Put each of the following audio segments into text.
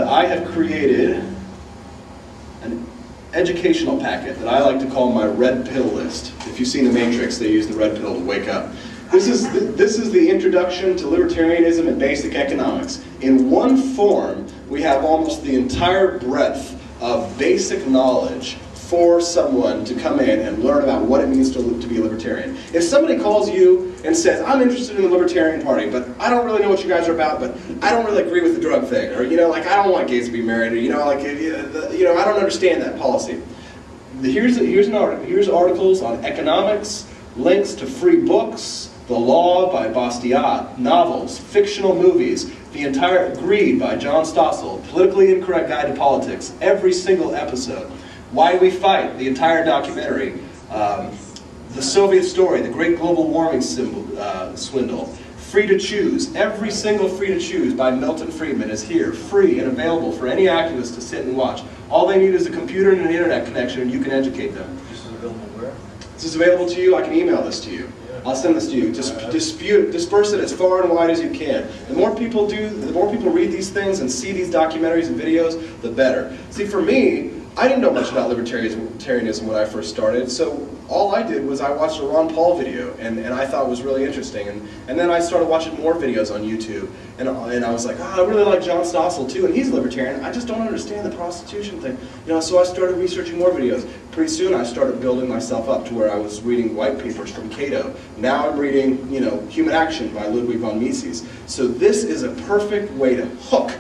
I have created an educational packet that I like to call my red pill list. If you've seen The Matrix, they use the red pill to wake up. This is the introduction to libertarianism and basic economics. In one form, we have almost the entire breadth of basic knowledge for someone to come in and learn about what it means to be a libertarian. If somebody calls you and says, I'm interested in the Libertarian Party, but I don't really know what you guys are about, but I don't really agree with the drug thing, or, you know, like, I don't want gays to be married, or, you know, like, I don't understand that policy. Here's articles on economics, links to free books, The Law by Bastiat, novels, fictional movies, the entire Greed by John Stossel, Politically Incorrect Guide to Politics, every single episode. Why We Fight, the entire documentary, The Soviet Story, The Great Global Warming Swindle, Free to Choose, every single Free to Choose by Milton Friedman is here, free and available for any activist to sit and watch. All they need is a computer and an internet connection, and you can educate them. This is available where? This is available to you. I can email this to you. I'll send this to you. Just disperse it as far and wide as you can. The more people read these things and see these documentaries and videos, the better. See, for me, I didn't know much about libertarianism when I first started, so all I did was I watched a Ron Paul video, and I thought it was really interesting, and then I started watching more videos on YouTube, and I was like, oh, I really like John Stossel too, and he's a libertarian. I just don't understand the prostitution thing, you know. So I started researching more videos. Pretty soon I started building myself up to where I was reading white papers from Cato. Now I'm reading, you know, Human Action by Ludwig von Mises. So this is a perfect way to hook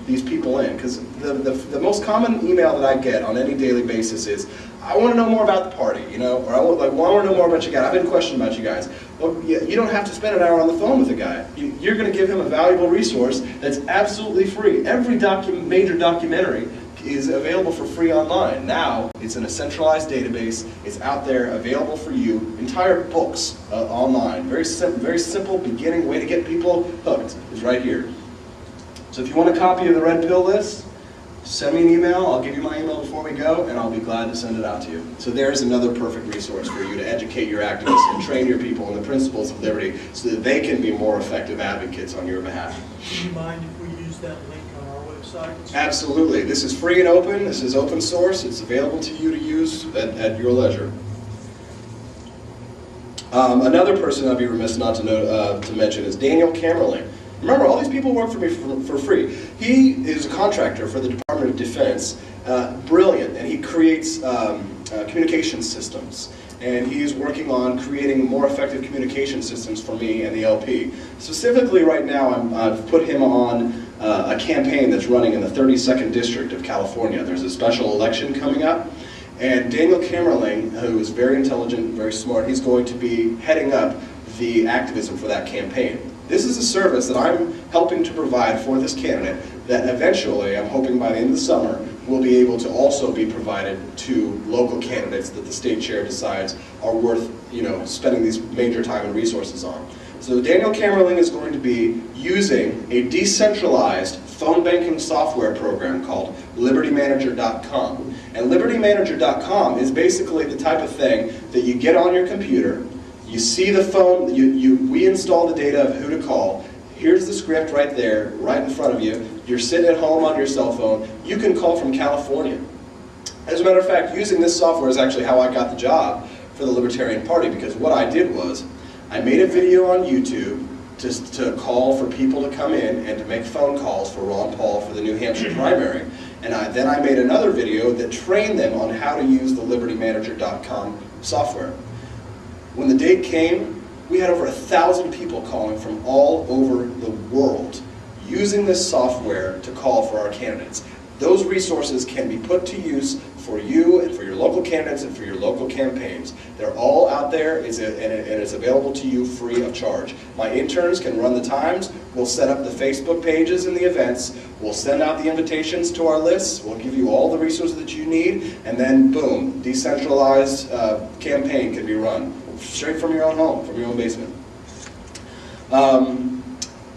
these people in, because the most common email that I get on any daily basis is, I want to know more about the party, you know, or I want to know more about you guys. I've been questioning about you guys. Well, you don't have to spend an hour on the phone with a guy. You're going to give him a valuable resource that's absolutely free. Every major documentary is available for free online. Now, it's in a centralized database. It's out there, available for you. Entire books online. Very simple beginning way to get people hooked is right here. So if you want a copy of the Red Pill list, send me an email. I'll give you my email before we go, and I'll be glad to send it out to you. So there's another perfect resource for you to educate your activists and train your people in the principles of liberty so that they can be more effective advocates on your behalf. Do you mind if we use that link on our website? Absolutely. This is free and open. This is open source. It's available to you to use at your leisure. Another person I'd be remiss not to mention is Daniel Camerling. Remember, all these people work for me for free. He is a contractor for the Department of Defense, brilliant, and he creates communication systems. And he's working on creating more effective communication systems for me and the LP. Specifically right now, I've put him on a campaign that's running in the 32nd District of California. There's a special election coming up. And Daniel Camerling, who is very intelligent, very smart, he's going to be heading up the activism for that campaign. This is a service that I'm helping to provide for this candidate that eventually, I'm hoping by the end of the summer, will be able to also be provided to local candidates that the state chair decides are worth, you know, spending these major time and resources on. So Daniel Camerling is going to be using a decentralized phone banking software program called LibertyManager.com. And LibertyManager.com is basically the type of thing that you get on your computer. You see the phone, we install the data of who to call. Here's the script right there, right in front of you. You're sitting at home on your cell phone. You can call from California. As a matter of fact, using this software is actually how I got the job for the Libertarian Party, because what I did was, I made a video on YouTube to call for people to come in and to make phone calls for Ron Paul for the New Hampshire primary. And then I made another video that trained them on how to use the LibertyManager.com software. When the date came, we had over 1,000 people calling from all over the world using this software to call for our candidates. Those resources can be put to use for you and for your local candidates and for your local campaigns. They're all out there, and it's available to you free of charge. My interns can run the times. We'll set up the Facebook pages and the events. We'll send out the invitations to our lists. We'll give you all the resources that you need, and then boom, decentralized campaign can be run straight from your own home, from your own basement.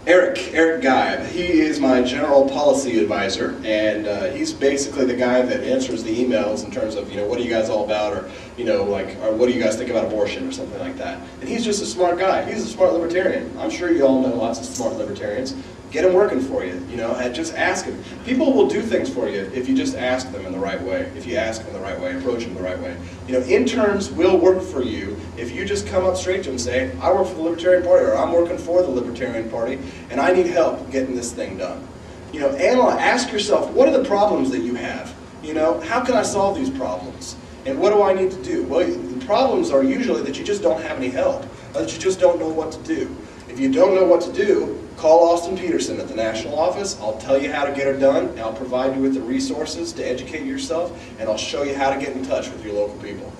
Eric Geib, he is my general policy advisor, and he's basically the guy that answers the emails in terms of, you know, what are you guys all about, or you know, like, or what do you guys think about abortion or something like that. And he's just a smart guy. He's a smart libertarian. I'm sure you all know lots of smart libertarians. Get him working for you, you know, and just ask him. People will do things for you if you just ask them in the right way, if you ask them the right way, approach them the right way. You know, interns will work for you if you just come up straight to them and say, I work for the Libertarian Party, or I'm working for the Libertarian Party, and I need help getting this thing done. You know, ask yourself, what are the problems that you have? You know, how can I solve these problems? And what do I need to do? Well, the problems are usually that you just don't have any help, or that you just don't know what to do. If you don't know what to do, call Austin Petersen at the national office. I'll tell you how to get it done, and I'll provide you with the resources to educate yourself, and I'll show you how to get in touch with your local people.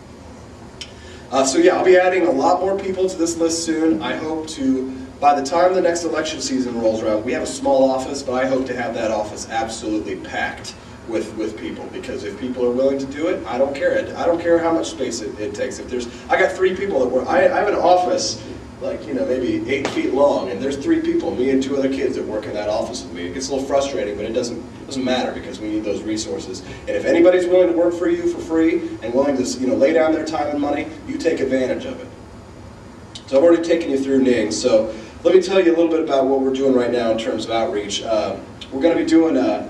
So yeah, I'll be adding a lot more people to this list soon. I hope to, by the time the next election season rolls around, we have a small office, but I hope to have that office absolutely packed with people, because if people are willing to do it, I don't care. I don't care how much space it takes. If there's, I got 3 people that work. I have an office, like, you know, maybe 8 feet long, and there's 3 people, me and 2 other kids that work in that office with me. It gets a little frustrating, but it doesn't matter, because we need those resources. And if anybody's willing to work for you for free and willing to, you know, lay down their time and money, you take advantage of it. So I've already taken you through NING, so let me tell you a little bit about what we're doing right now in terms of outreach. We're going to be doing a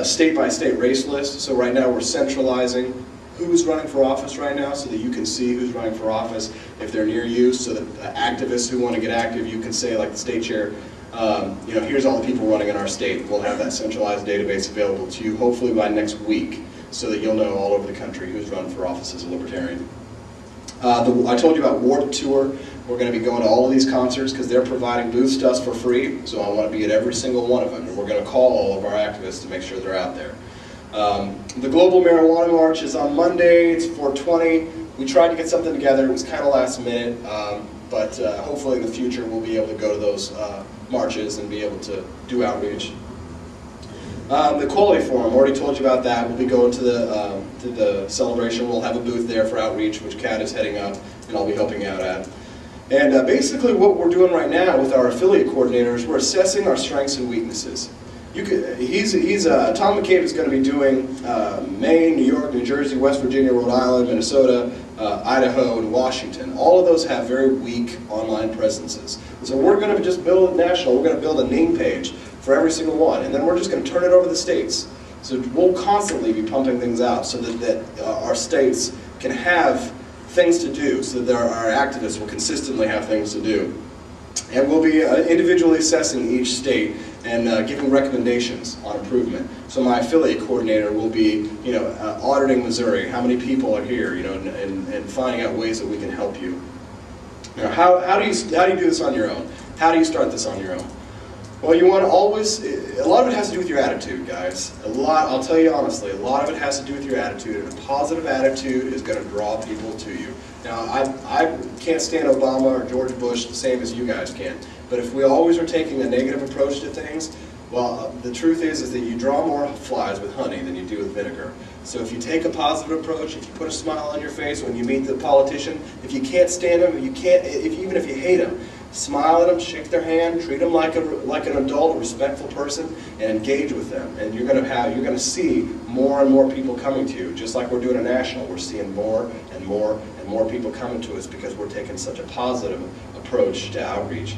state-by-state race list. So right now we're centralizing who's running for office right now, so that you can see who's running for office if they're near you, so that activists who want to get active, you can say, like the state chair, you know, here's all the people running in our state. We'll have that centralized database available to you hopefully by next week, so that you'll know all over the country who's running for office as a Libertarian. I told you about Warped Tour. We're going to be going to all of these concerts because they're providing booths to us for free, so I want to be at every single one of them, and we're going to call all of our activists to make sure they're out there. The Global Marijuana March is on Monday. It's 4/20. We tried to get something together. It was kind of last minute, but hopefully in the future we'll be able to go to those marches and be able to do outreach. The Quality Forum, already told you about that. We'll be going to the celebration. We'll have a booth there for outreach, which Kat is heading up, and I'll be helping out at. And basically what we're doing right now with our affiliate coordinators, we're assessing our strengths and weaknesses. Tom McCabe is going to be doing Maine, New York, New Jersey, West Virginia, Rhode Island, Minnesota, Idaho, and Washington. All of those have very weak online presences. So we're going to just build a national, we're going to build a name page for every single one, and then we're just going to turn it over to the states. So we'll constantly be pumping things out so that our states can have things to do, so that our activists will consistently have things to do. And we'll be individually assessing each state and giving recommendations on improvement. So my affiliate coordinator will be, you know, auditing Missouri, how many people are here, you know, and finding out ways that we can help you. You know, how do you do this on your own? How do you start this on your own? Well, you want to always, a lot of it has to do with your attitude, guys. I'll tell you honestly, a lot of it has to do with your attitude, and a positive attitude is going to draw people to you. Now, I can't stand Obama or George Bush the same as you guys can, but if we always are taking a negative approach to things, well, the truth is that you draw more flies with honey than you do with vinegar. So if you take a positive approach, if you put a smile on your face when you meet the politician, if you can't stand them, even if you hate them, smile at them, shake their hand, treat them like an adult, a respectful person, and engage with them. And you're going to see more and more people coming to you. Just like we're doing a national, we're seeing more and more and more people coming to us because we're taking such a positive approach to outreach.